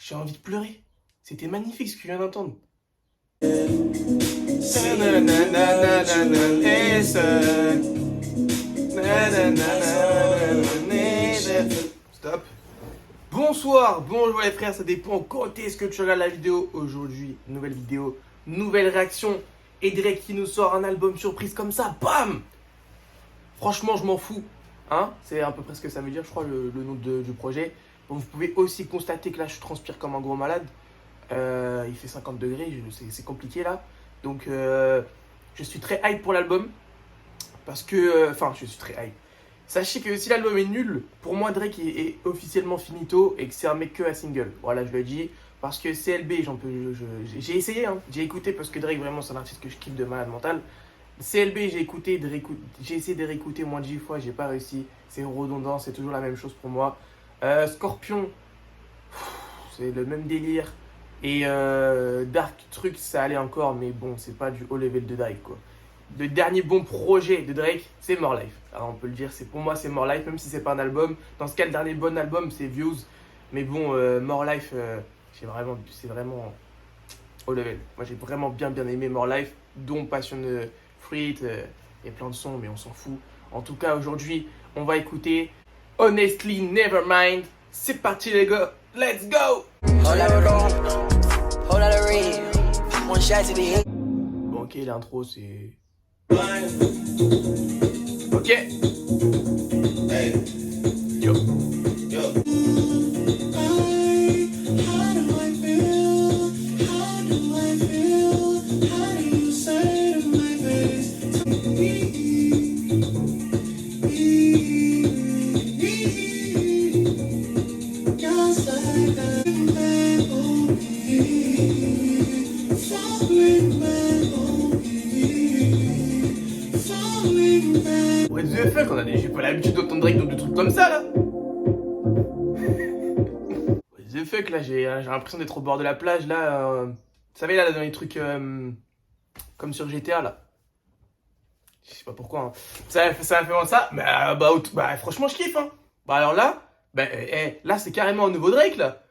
j'ai envie de pleurer. C'était magnifique ce que je viens d'entendre. Stop. Bonsoir, bonjour les frères, ça dépend quand est-ce que tu regardes la vidéo. Aujourd'hui, nouvelle vidéo, nouvelle réaction. Et Drake qui nous sort un album surprise comme ça, bam. Franchement, je m'en fous. Hein, c'est à peu près ce que ça veut dire, je crois, le nom du projet. Bon, vous pouvez aussi constater que là, je transpire comme un gros malade. Il fait 50 degrés, c'est compliqué là. Donc, je suis très hype pour l'album. Parce que, enfin, je suis très hype. Sachez que si l'album est nul, pour moi, Drake est officiellement finito et que c'est un mec que à single. Voilà, je le dis. Parce que CLB, j'ai essayé, hein. J'ai écouté parce que Drake, vraiment, c'est un artiste que je kiffe de malade mental. CLB, j'ai essayé de réécouter moins de 10 fois, j'ai pas réussi. C'est redondant, c'est toujours la même chose pour moi. Scorpion, c'est le même délire. Et Dark Truc, ça allait encore, mais bon, c'est pas du haut level de Drake, quoi. Le dernier bon projet de Drake, c'est More Life. Alors on peut le dire, pour moi, c'est More Life, même si c'est pas un album. Dans ce cas, le dernier bon album, c'est Views. Mais bon, More Life, c'est vraiment haut level. Moi, j'ai vraiment bien aimé More Life, dont Passion Fruit et plein de sons, mais on s'en fout. En tout cas, aujourd'hui, on va écouter Honestly Nevermind. C'est parti, les gars. Let's go! Bon, ok, l'intro, c'est... Ok. Hey. Yo. What the fuck, j'ai pas l'habitude d'entendre Drake dans des trucs comme ça là. What the fuck, là j'ai l'impression d'être au bord de la plage là. Vous savez là dans les trucs comme sur GTA là. Je sais pas pourquoi. Hein. Ça m'a fait ça. Mais franchement je kiffe hein. Bah alors là, là c'est carrément un nouveau Drake là.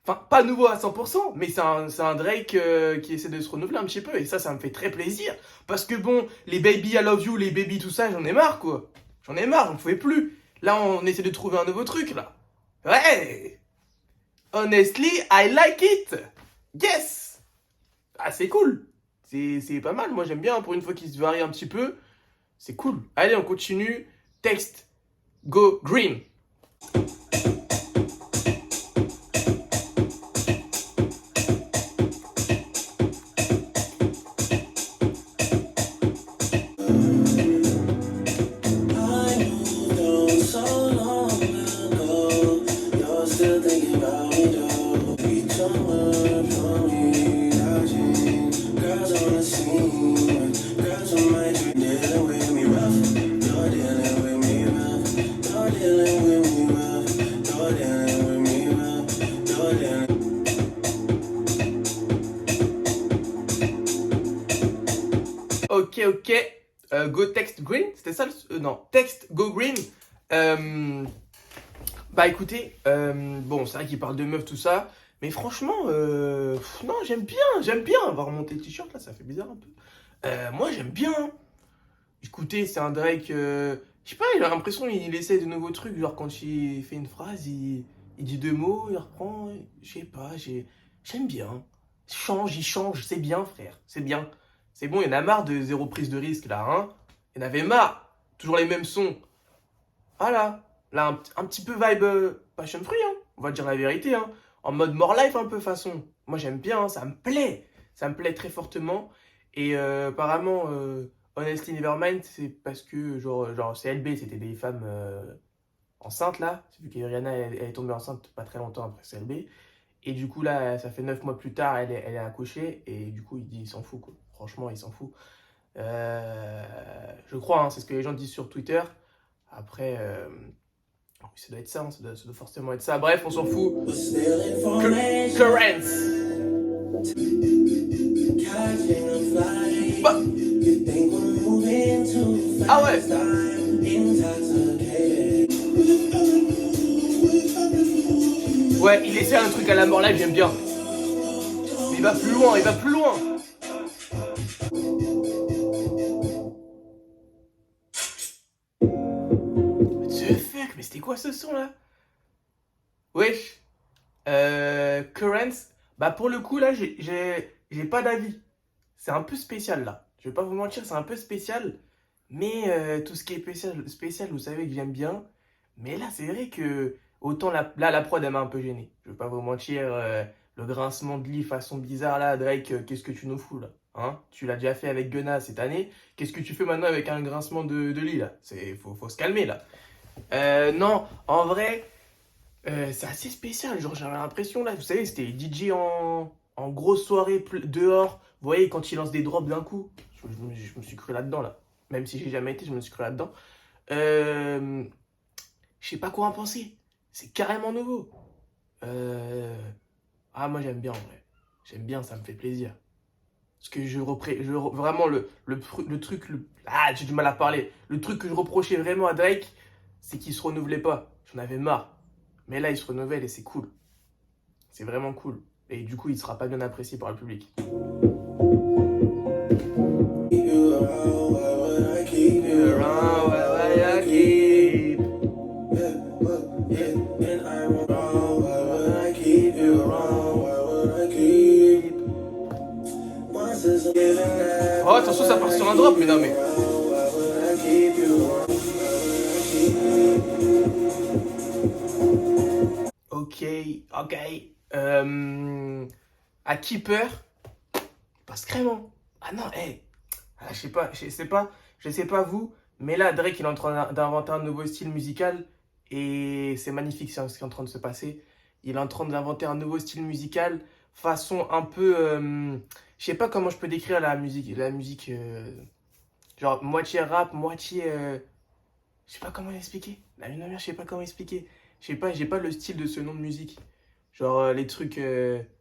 Enfin, pas nouveau à 100%, mais c'est un Drake qui essaie de se renouveler un petit peu. Et ça me fait très plaisir. Parce que bon, les baby I love you, les baby tout ça, j'en ai marre quoi. J'en ai marre, j'en pouvais plus. Là, on essaie de trouver un nouveau truc là. Ouais. Honestly, I like it. Yes. Ah, c'est cool. C'est pas mal. Moi, j'aime bien pour une fois qu'il se varie un petit peu. C'est cool. Allez, on continue. Texte. Go green. Ok. Go Text Green, c'était ça non, Text Go Green. Bah écoutez, bon, c'est vrai qu'il parle de meufs, tout ça. Mais franchement, non, j'aime bien. On va remonter le t-shirt là, ça fait bizarre un peu. Moi, j'aime bien. Écoutez, c'est un Drake, je sais pas, j'ai l'impression qu'il essaie de nouveaux trucs. Genre, quand il fait une phrase, il dit deux mots, il reprend. Je sais pas, j'aime bien. Il change, c'est bien, frère, c'est bien. C'est bon, il y en a marre de zéro prise de risque là, hein. Il y en avait marre. Toujours les mêmes sons. Voilà. Là, un petit peu vibe passion fruit, hein. On va dire la vérité, hein. En mode more life un peu façon. Moi j'aime bien, hein, ça me plaît. Ça me plaît très fortement. Et apparemment, Honestly Nevermind, c'est parce que genre CLB, c'était des femmes enceintes là. C'est vu que Rihanna, elle est tombée enceinte pas très longtemps après CLB. Et du coup là, ça fait 9 mois plus tard, elle est accouchée. Et du coup, il s'en fout quoi. Franchement, il s'en fout. Je crois, hein, c'est ce que les gens disent sur Twitter. Après, ça doit être ça, hein, ça doit forcément être ça. Bref, on s'en fout. Currents. Bah. Ah ouais. Ouais, il essaie un truc à la mort live, j'aime bien. Mais il va plus loin, il va plus loin. The fuck, mais c'était quoi ce son là? Wesh. Currents. Bah pour le coup là, j'ai pas d'avis. C'est un peu spécial là. Je vais pas vous mentir, c'est un peu spécial. Mais tout ce qui est spécial, vous savez que j'aime bien. Mais là, c'est vrai que autant la prod, elle m'a un peu gêné. Je vais pas vous mentir, le grincement de lit façon bizarre là, Drake, qu'est-ce que tu nous fous là? Hein? Tu l'as déjà fait avec Gunna cette année. Qu'est-ce que tu fais maintenant avec un grincement de lit là? Faut se calmer là. Non, en vrai, c'est assez spécial. Genre, j'avais l'impression là, vous savez, c'était DJ en grosse soirée dehors. Vous voyez, quand il lance des drops d'un coup, je me suis cru là-dedans là. Même si j'ai jamais été, je me suis cru là-dedans. Euh, je sais pas quoi en penser. C'est carrément nouveau. Euh, Ah, moi j'aime bien en vrai. J'aime bien, ça me fait plaisir. Parce que vraiment le truc, j'ai du mal à parler. Le truc que je reprochais vraiment à Drake, c'est qu'il se renouvelait pas. J'en avais marre. Mais là, il se renouvelle et c'est cool. C'est vraiment cool. Et du coup, il sera pas bien apprécié par le public. Oh, attention, ça part sur un drop, mais non, mais. Ok, ok. À Keeper, passe crème. Ah non, hey. Je sais pas vous, mais là, Drake, il est en train d'inventer un nouveau style musical et c'est magnifique ce qui est en train de se passer. Il est en train d'inventer un nouveau style musical, façon un peu. Je sais pas comment je peux décrire la musique. Genre moitié rap, moitié. Je sais pas comment l'expliquer. La lumière, je sais pas comment expliquer. Je sais pas, j'ai pas le style de ce nom de musique. Genre les trucs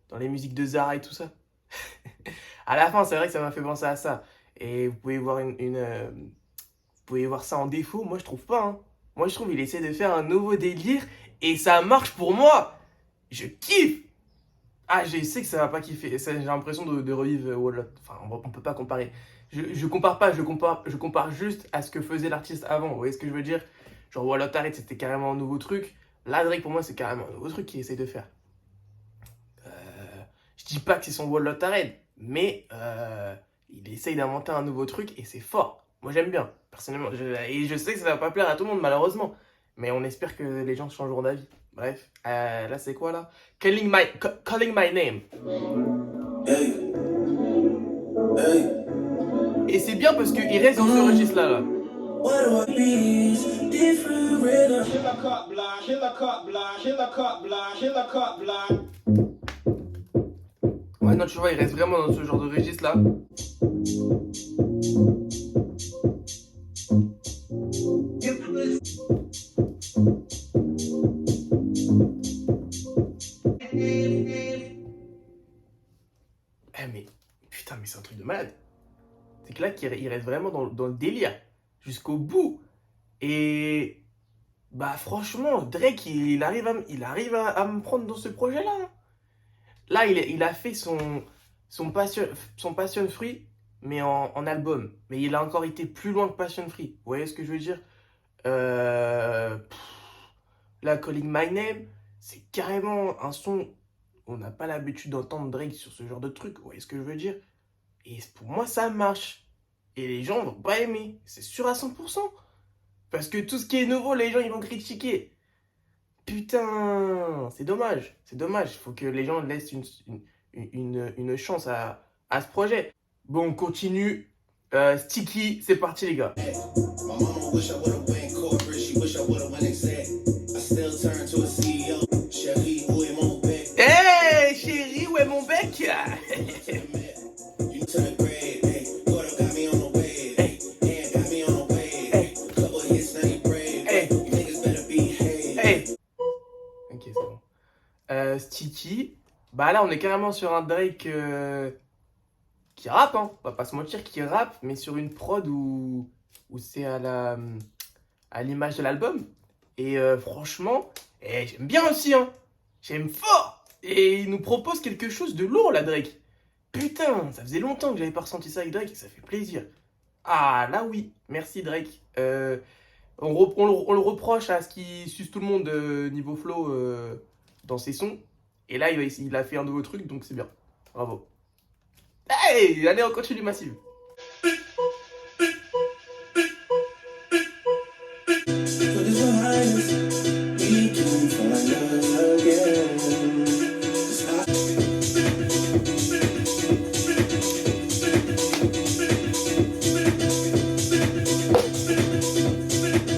dans les musiques de Zara et tout ça. À la fin, c'est vrai que ça m'a fait penser à ça. Et vous pouvez voir vous pouvez voir ça en défaut. Moi, je trouve pas. Hein. Moi, je trouve il essaie de faire un nouveau délire et ça marche pour moi. Je kiffe. Ah, je sais que ça va pas kiffer. J'ai l'impression de revivre Wall. Enfin, on peut pas comparer. Je compare pas, je compare juste à ce que faisait l'artiste avant. Vous voyez ce que je veux dire? Genre, Wall Arrête, c'était carrément un nouveau truc. Là, Drake, pour moi, c'est carrément un nouveau truc qu'il essaie de faire. Je dis pas que c'est son Wall Arrête, mais il essaye d'inventer un nouveau truc et c'est fort. Moi, j'aime bien, personnellement. Et je sais que ça va pas plaire à tout le monde, malheureusement. Mais on espère que les gens changeront d'avis. Bref, là, c'est quoi là? Calling my name. Hey. Hey. Et c'est bien parce qu'il reste dans ce registre-là. Là. Ouais, non, tu vois, il reste vraiment dans ce genre de registre-là. Mais putain, mais c'est un truc de malade. C'est que là, il reste vraiment dans le délire jusqu'au bout. Et bah franchement, Drake, il arrive à me prendre dans ce projet-là. Hein. Là, il a fait son Passion Fruit, mais en album. Mais il a encore été plus loin que Passion Fruit. Vous voyez ce que je veux dire? Là, Calling My Name, c'est carrément un son. On n'a pas l'habitude d'entendre Drake sur ce genre de truc. Vous voyez ce que je veux dire? Et pour moi, ça marche. Et les gens vont pas aimer. C'est sûr à 100%. Parce que tout ce qui est nouveau, les gens, ils vont critiquer. Putain, c'est dommage. C'est dommage. Il faut que les gens laissent une chance à ce projet. Bon, on continue. Sticky, c'est parti, les gars. Hey, chérie, où est mon bec? Ok, c'est bon. Sticky. Bah là, on est carrément sur un Drake qui rappe, hein. On va pas se mentir, qui rappe, mais sur une prod où c'est à l'image de l'album. Et franchement, j'aime bien aussi, hein. J'aime fort. Et il nous propose quelque chose de lourd, là, Drake. Putain, ça faisait longtemps que j'avais pas ressenti ça avec Drake et ça fait plaisir. Ah, là oui, merci Drake. On le reproche à ce qu'il suce tout le monde niveau flow dans ses sons. Et là, il a fait un nouveau truc, donc c'est bien. Bravo. Hey, allez, on continue Massive.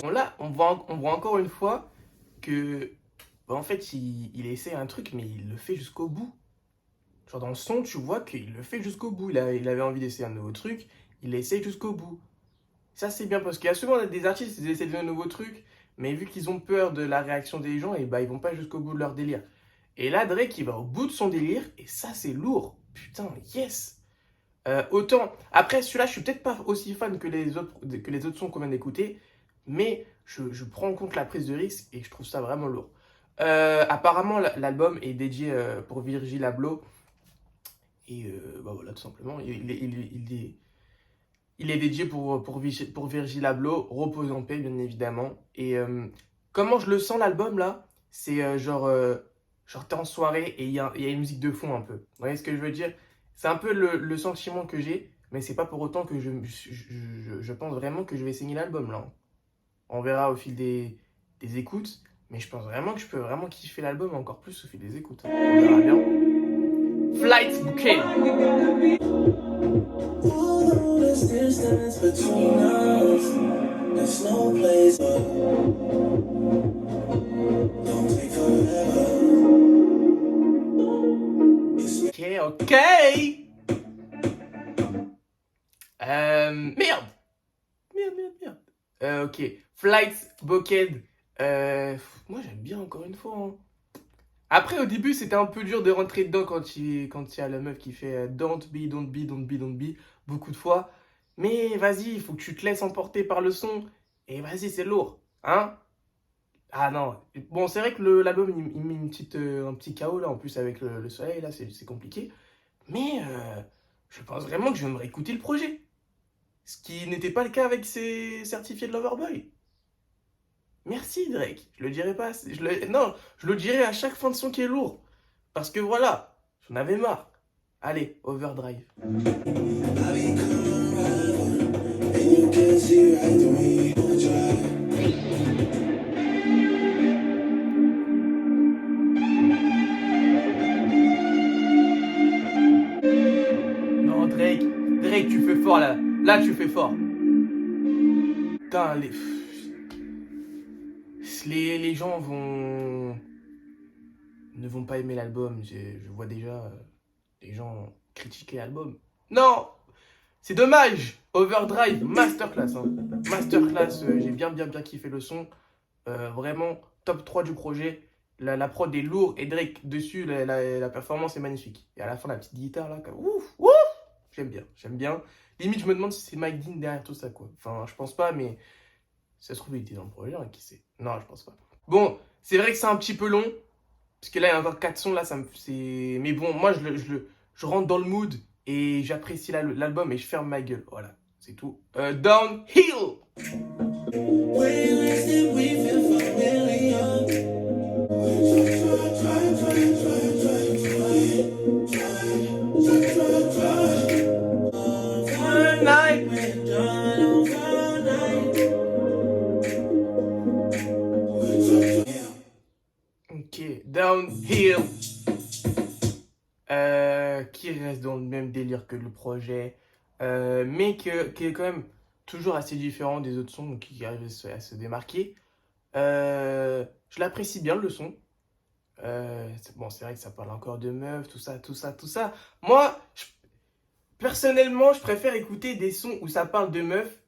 Bon, là, on voit encore une fois que, bah, en fait, il essaie un truc, mais il le fait jusqu'au bout. Genre dans le son, tu vois qu'il le fait jusqu'au bout. Il avait envie d'essayer un nouveau truc, il essaie jusqu'au bout. Ça, c'est bien parce qu'il y a souvent des artistes qui essaient de un nouveau truc, mais vu qu'ils ont peur de la réaction des gens, et bah, ils vont pas jusqu'au bout de leur délire. Et là, Drake, il va au bout de son délire, et ça, c'est lourd. Putain, yes! Autant. Après, celui-là, je suis peut-être pas aussi fan que les autres sons qu'on vient d'écouter, mais je prends en compte la prise de risque et je trouve ça vraiment lourd. Apparemment, l'album est dédié pour Virgil Abloh. Et bah voilà, tout simplement. Il est dédié pour Virgil Abloh, repose en paix, bien évidemment. Et comment je le sens, l'album, là, c'est genre t'es en soirée et il y a une musique de fond un peu. Vous voyez ce que je veux dire? C'est un peu le sentiment que j'ai, mais c'est pas pour autant que je pense vraiment que je vais signer l'album, là. On verra au fil des écoutes, mais je pense vraiment que je peux vraiment kiffer l'album encore plus au fil des écoutes. On verra bien. Flight Bouquet. Ok. Merde. Ok. Flight Bouquet. Moi j'aime bien encore une fois. Hein. Après, au début, c'était un peu dur de rentrer dedans quand il y a la meuf qui fait don't be, don't be, don't be, don't be, beaucoup de fois. Mais vas-y, il faut que tu te laisses emporter par le son. Et vas-y, c'est lourd. Hein? Ah non. Bon, c'est vrai que l'album, il met un petit chaos là, en plus avec le soleil, là, c'est compliqué. Mais je pense vraiment que je vais me réécouter le projet. Ce qui n'était pas le cas avec ses certifiés de Loverboy. Merci Drake. Je le dirai pas. Non, je le dirai à chaque fin de son qui est lourd. Parce que voilà, j'en avais marre. Allez, Overdrive. Non, Drake, tu fais fort là. Là, tu fais fort. Putain, les gens ne vont pas aimer l'album. Je vois déjà les gens critiquer l'album. Non, c'est dommage. Overdrive, masterclass. Hein. Masterclass, j'ai bien kiffé le son. Vraiment, top 3 du projet. La prod est lourde et Drake dessus, la performance est magnifique. Et à la fin, la petite guitare là, comme, ouf, ouf. J'aime bien. Limite, je me demande si c'est Mike Dean derrière tout ça, quoi. Enfin, je pense pas, mais ça se trouve, il était dans le projet, hein, qui sait. Non, je pense pas. Bon, c'est vrai que c'est un petit peu long, parce que là, il y a encore 4 sons, là, c'est... Mais bon, moi, je rentre dans le mood, et j'apprécie l'album, et je ferme ma gueule. Voilà, c'est tout. Downhill! Ok, Downhill. Qui reste dans le même délire que le projet, mais qui est quand même toujours assez différent des autres sons, donc qui arrive à se démarquer. Je l'apprécie bien le son. Bon, c'est vrai que ça parle encore de meufs, tout ça. Moi, personnellement, je préfère écouter des sons où ça parle de meufs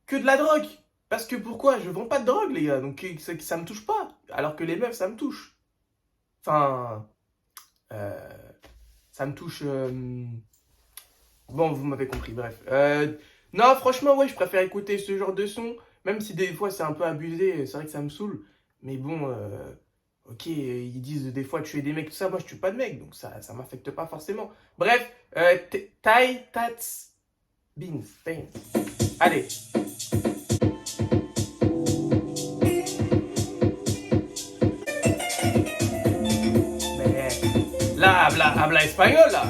que de la drogue. Parce que pourquoi? Je vends pas de drogue, les gars, donc ça me touche pas. Alors que les meufs, ça me touche. Enfin, ça me touche. Bon, vous m'avez compris, bref. Non, franchement, ouais, je préfère écouter ce genre de son, même si des fois c'est un peu abusé, c'est vrai que ça me saoule. Mais bon, Ok, ils disent des fois tuer des mecs, tout ça. Moi, je tue pas de mecs, donc ça m'affecte pas forcément. Bref, Thai Tats Beans. Allez. Mais là, habla espagnol, là.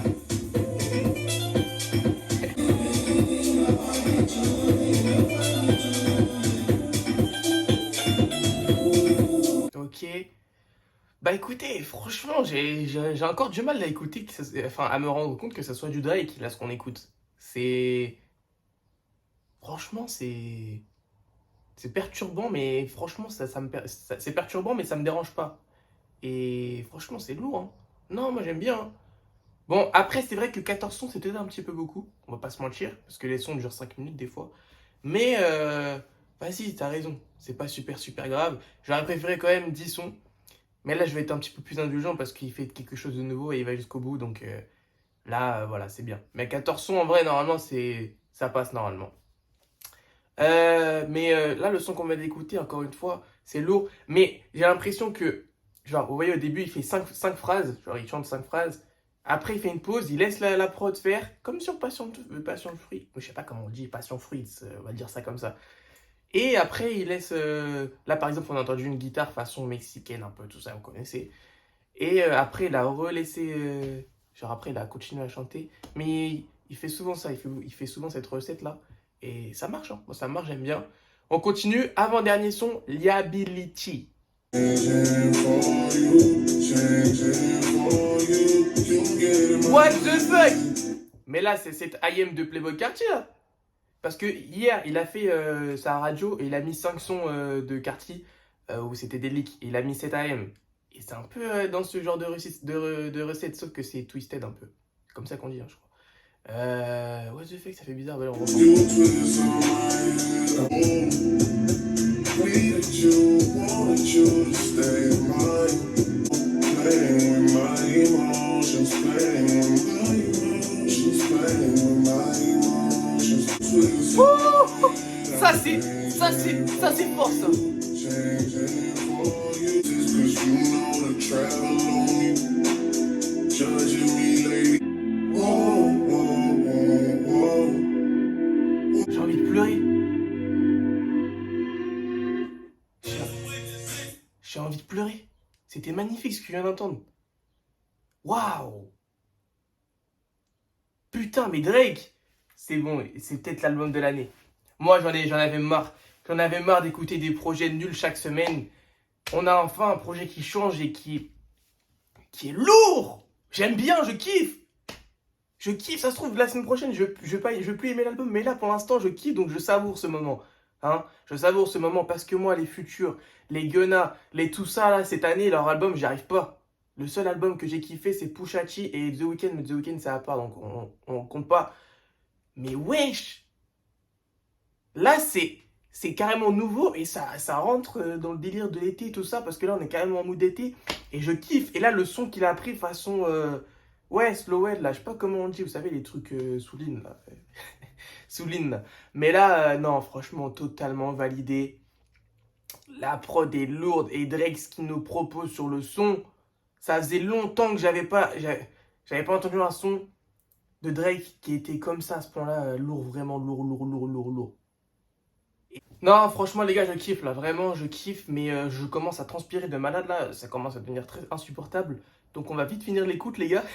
Ok. Bah écoutez, franchement, j'ai encore du mal à écouter, enfin à me rendre compte que ça soit du Drake, là, ce qu'on écoute. C'est... Franchement, c'est perturbant, mais franchement, c'est perturbant, mais ça me dérange pas. Et franchement, c'est lourd, hein. Non, moi j'aime bien, hein. Bon, après, c'est vrai que 14 sons, c'était un petit peu beaucoup. On va pas se mentir, parce que les sons durent 5 minutes des fois. Mais, vas-y, t'as raison. C'est pas super grave. J'aurais préféré quand même 10 sons. Mais là, je vais être un petit peu plus indulgent parce qu'il fait quelque chose de nouveau et il va jusqu'au bout. Donc là, voilà, c'est bien. Mais 14 sons, en vrai, normalement, ça passe normalement. Mais là, le son qu'on vient d'écouter, encore une fois, c'est lourd. Mais j'ai l'impression que, genre, vous voyez, au début, il fait 5 phrases. Genre, il chante 5 phrases. Après, il fait une pause, il laisse la prod faire, comme sur Passion Fruit. Je sais pas comment on dit, Passion Fruit, on va dire ça comme ça. Et après, il laisse. Là, par exemple, on a entendu une guitare façon mexicaine, un peu, tout ça, vous connaissez. Et après, il a relaissé. Genre, après, il a continué à chanter. Mais il fait souvent ça, il fait souvent cette recette-là. Et ça marche, hein. Moi, ça marche, j'aime bien. On continue. Avant-dernier son, Liability. What the fuck? Mais là, c'est cette IM de Playboy Cartier, là. Parce que hier, il a fait sa radio et il a mis 5 sons de Cartier où c'était des leaks. Et il a mis 7 AM. Et c'est un peu dans ce genre de recette, sauf que c'est twisted un peu. C'est comme ça qu'on dit, hein, je crois. What the fuck, ça fait bizarre. Bah, on reprend. Ouh, ça c'est fort ça. J'ai envie de pleurer. J'ai envie de pleurer. C'était magnifique ce que je viens d'entendre. Waouh! Putain, mais Drake, c'est bon, c'est peut-être l'album de l'année. Moi, j'en avais marre. J'en avais marre d'écouter des projets nuls chaque semaine. On a enfin un projet qui change et qui est lourd. J'aime bien, je kiffe. Je kiffe, ça se trouve, la semaine prochaine, je vais plus aimer l'album. Mais là, pour l'instant, je kiffe, donc je savoure ce moment. Hein, je savoure ce moment parce que moi, les futurs, les Gunna, les tout ça, là, cette année, leur album, j'y arrive pas. Le seul album que j'ai kiffé, c'est Pusha T et The Weeknd. Mais The Weeknd, ça va pas, donc on compte pas. Mais wesh! Là, c'est carrément nouveau et ça rentre dans le délire de l'été, tout ça, parce que là, on est carrément en mood d'été et je kiffe. Et là, le son qu'il a pris façon. Ouais, Slowhead, là, je sais pas comment on dit, vous savez, les trucs Souline, là. Souline, là. Mais là, non, franchement, totalement validé. La prod est lourde et Drake, ce qu'il nous propose sur le son, ça faisait longtemps que j'avais pas entendu un son de Drake qui était comme ça à ce point-là, lourd, vraiment lourd. Non, franchement, les gars, je kiffe là, vraiment, je kiffe, mais je commence à transpirer de malade là, ça commence à devenir très insupportable. Donc, on va vite finir l'écoute, les gars,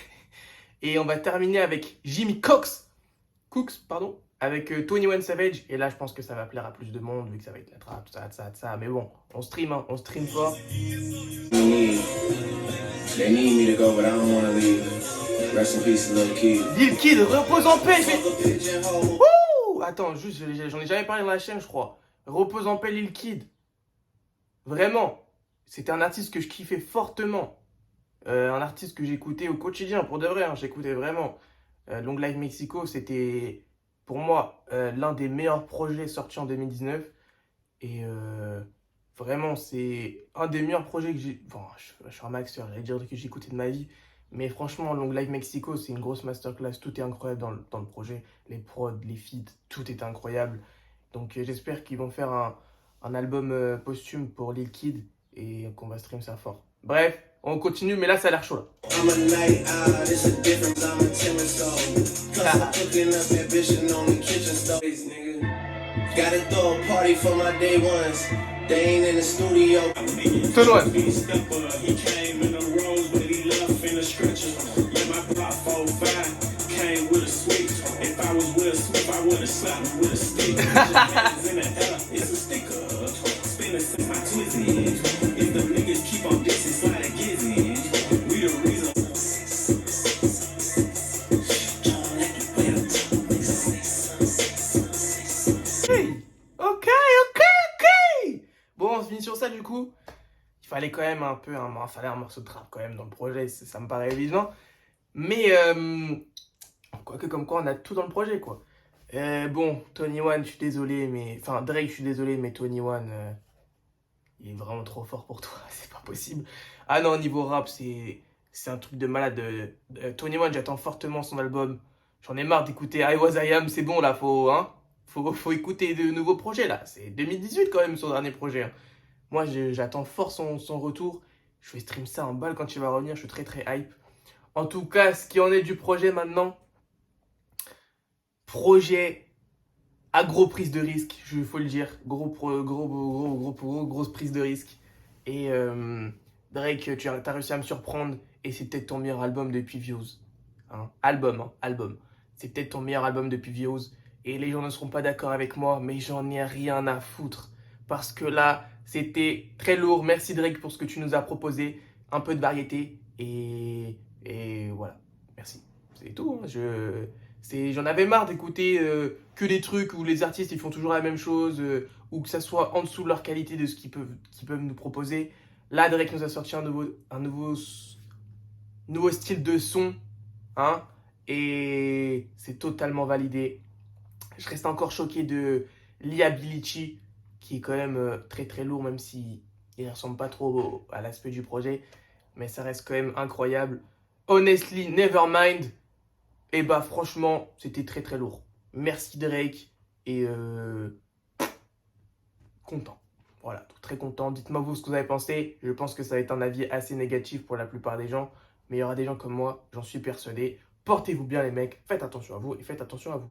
et on va terminer avec Jimmy Cooks, pardon, avec 21 Savage. Et là, je pense que ça va plaire à plus de monde, vu que ça va être la trappe, tout ça. Mais bon, on stream, hein, on stream fort. They need me to go, but I don't want to leave. Rest in peace, Lil Kid. Lil Kid, repose en paix. Wouh! Attends, juste, j'en ai jamais parlé dans la chaîne, je crois. Repose en paix, Lil Kid. Vraiment. C'était un artiste que je kiffais fortement. Un artiste que j'écoutais au quotidien, pour de vrai, hein, j'écoutais vraiment. Long Live Mexico, c'était pour moi l'un des meilleurs projets sortis en 2019. Et vraiment, c'est un des meilleurs projets que j'ai. Bon, je suis un maxeur, j'allais dire que j'ai écouté de ma vie. Mais franchement, Long Live Mexico, c'est une grosse masterclass. Tout est incroyable dans le projet. Les prods, les feats, tout est incroyable. Donc j'espère qu'ils vont faire un album posthume pour Lil Kid et qu'on va stream ça fort. Bref, on continue, mais là, ça a l'air chaud là. I'm a night owl, it's a difference, I'm a timid soul. Cause I'm cooking up ambition on the kitchen stove, nigga. Gotta throw a party for my day ones. They ain't in the studio. Tonouane. He came in a rose, but he left in a stretcher. Yeah, my Glock 45 came with a switch. If I was Will Smith, I would've slapped him with a stick. Hands in the air, it's a sticker. Spinning since my twizzy. If the niggas keep on dissing, slide a gizzy. We the reason. Ok. Bon, on se finit sur ça du coup. Il fallait quand même fallait un morceau de trap quand même dans le projet, ça me paraît évident. Mais, quoique comme quoi on a tout dans le projet quoi. Bon, Tony One, je suis désolé, mais... Enfin, Drake, je suis désolé, mais Tony One, il est vraiment trop fort pour toi, c'est pas possible. Ah non, niveau rap, c'est un truc de malade. Tony One, j'attends fortement son album. J'en ai marre d'écouter I Was I Am, c'est bon là, faut écouter de nouveaux projets là. C'est 2018 quand même son dernier projet. Hein. Moi, j'attends fort son retour. Je vais stream ça en balle quand il va revenir, je suis très très hype. En tout cas, ce qui en est du projet maintenant, projet à gros prise de risque, il faut le dire. Grosse prise de risque. Et Drake, tu as réussi à me surprendre. Et c'est peut-être ton meilleur album depuis Views. Album. C'est peut-être ton meilleur album depuis Views. Et les gens ne seront pas d'accord avec moi, mais j'en ai rien à foutre. Parce que là, c'était très lourd. Merci Drake pour ce que tu nous as proposé. Un peu de variété. Et voilà. Merci. C'est tout. Hein. J'en avais marre d'écouter que des trucs où les artistes ils font toujours la même chose ou que ça soit en dessous de leur qualité de ce qu'ils peuvent nous proposer. Là, Drake nous a sorti un nouveau style de son, hein, et c'est totalement validé. Je reste encore choqué de Liability, qui est quand même très très lourd, même si il ressemble pas trop à l'aspect du projet, mais ça reste quand même incroyable. Honestly, Nevermind. Et bah franchement, c'était très très lourd. Merci Drake et content. Voilà, très content. Dites-moi vous ce que vous avez pensé. Je pense que ça va être un avis assez négatif pour la plupart des gens. Mais il y aura des gens comme moi, j'en suis persuadé. Portez-vous bien les mecs, faites attention à vous et faites attention à vous.